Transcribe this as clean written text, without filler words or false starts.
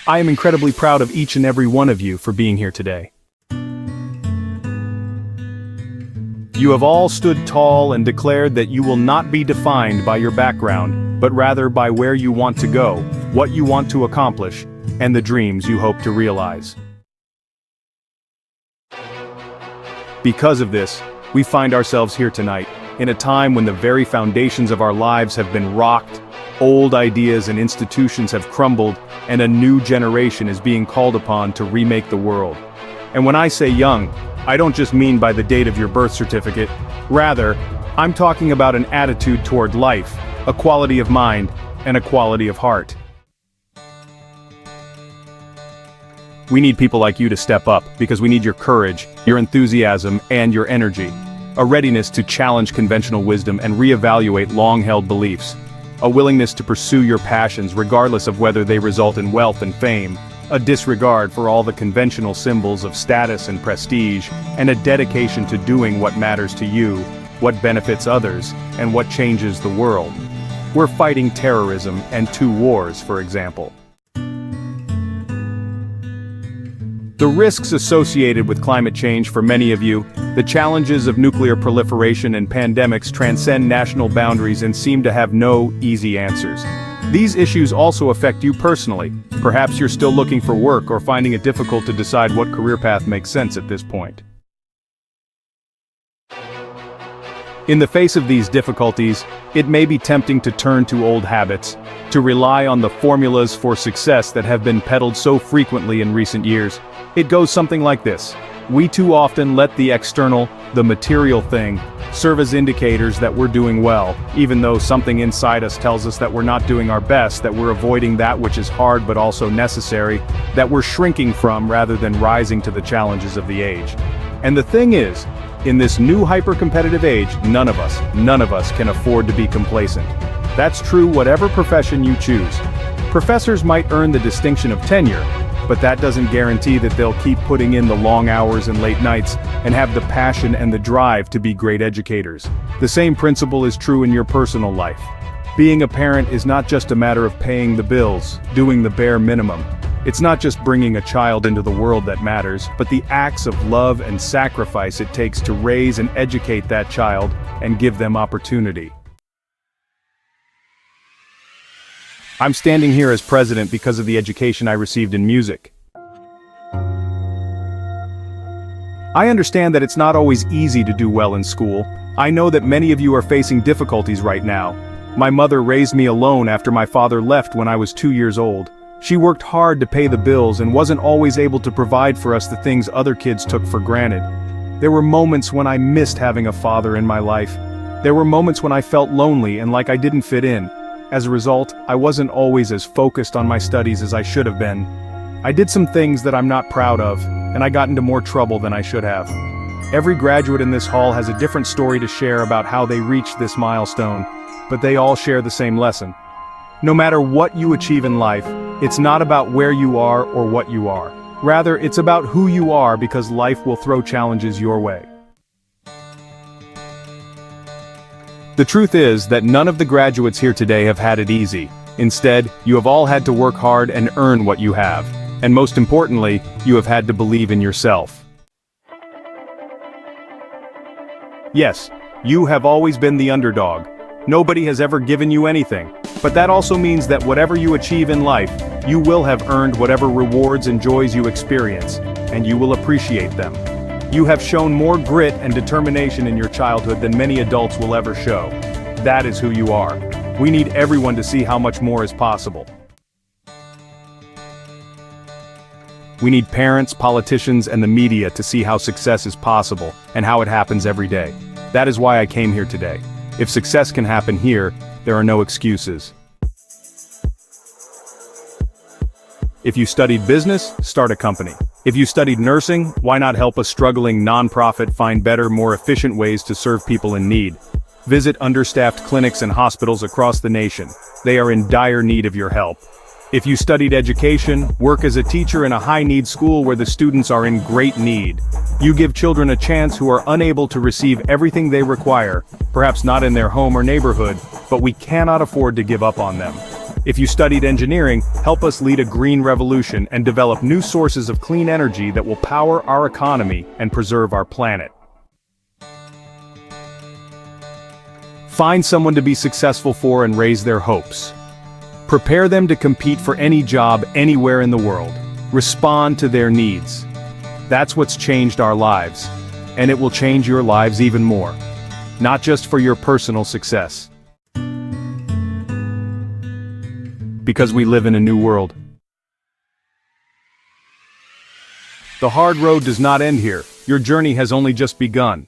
I am incredibly proud of each and every one of you for being here today. You have all stood tall and declared that you will not be defined by your background, but rather by where you want to go, what you want to accomplish, and the dreams you hope to realize. Because of this, we find ourselves here tonight, in a time when the very foundations of our lives have been rocked, old ideas and institutions have crumbled, and a new generation is being called upon to remake the world. And when I say young, I don't just mean by the date of your birth certificate. Rather, I'm talking about an attitude toward life, a quality of mind, and a quality of heart. We need people like you to step up, because we need your courage, your enthusiasm, and your energy. A readiness to challenge conventional wisdom and reevaluate long-held beliefs. A willingness to pursue your passions regardless of whether they result in wealth and fame. A disregard for all the conventional symbols of status and prestige, and a dedication to doing what matters to you, what benefits others, and what changes the world. We're fighting terrorism and 2 wars, for example. The risks associated with climate change for many of you, the challenges of nuclear proliferation and pandemics transcend national boundaries and seem to have no easy answers. These issues also affect you personally. Perhaps you're still looking for work or finding it difficult to decide what career path makes sense at this point. In the face of these difficulties, it may be tempting to turn to old habits, to rely on the formulas for success that have been peddled so frequently in recent years. It goes something like this. We too often let the external, the material thing, serve as indicators that we're doing well, even though something inside us tells us that we're not doing our best, that we're avoiding that which is hard but also necessary, that we're shrinking from rather than rising to the challenges of the age. And the thing is, in this new hyper-competitive age, none of us can afford to be complacent. That's true whatever profession you choose. Professors might earn the distinction of tenure, but that doesn't guarantee that they'll keep putting in the long hours and late nights and have the passion and the drive to be great educators. The same principle is true in your personal life. Being a parent is not just a matter of paying the bills, doing the bare minimum. It's not just bringing a child into the world that matters, but the acts of love and sacrifice it takes to raise and educate that child and give them opportunity. I'm standing here as president because of the education I received in music. I understand that it's not always easy to do well in school. I know that many of you are facing difficulties right now. My mother raised me alone after my father left when I was 2 years old. She worked hard to pay the bills and wasn't always able to provide for us the things other kids took for granted. There were moments when I missed having a father in my life. There were moments when I felt lonely and like I didn't fit in. As a result, I wasn't always as focused on my studies as I should have been. I did some things that I'm not proud of, and I got into more trouble than I should have. Every graduate in this hall has a different story to share about how they reached this milestone, but they all share the same lesson. No matter what you achieve in life, it's not about where you are or what you are. Rather, it's about who you are, because life will throw challenges your way. The truth is that none of the graduates here today have had it easy. Instead, you have all had to work hard and earn what you have. And most importantly, you have had to believe in yourself. Yes, you have always been the underdog. Nobody has ever given you anything. But that also means that whatever you achieve in life, you will have earned whatever rewards and joys you experience, and you will appreciate them. You have shown more grit and determination in your childhood than many adults will ever show. That is who you are. We need everyone to see how much more is possible. We need parents, politicians, and the media to see how success is possible and how it happens every day. That is why I came here today. If success can happen here, there are no excuses. If you studied business, start a company. If you studied nursing, why not help a struggling nonprofit find better, more efficient ways to serve people in need? Visit understaffed clinics and hospitals across the nation. They are in dire need of your help. If you studied education, work as a teacher in a high-need school where the students are in great need. You give children a chance who are unable to receive everything they require, perhaps not in their home or neighborhood, but we cannot afford to give up on them. If you studied engineering, help us lead a green revolution and develop new sources of clean energy that will power our economy and preserve our planet. Find someone to be successful for and raise their hopes. Prepare them to compete for any job anywhere in the world. Respond to their needs. That's what's changed our lives, and it will change your lives even more. Not just for your personal success. Because we live in a new world. The hard road does not end here. Your journey has only just begun.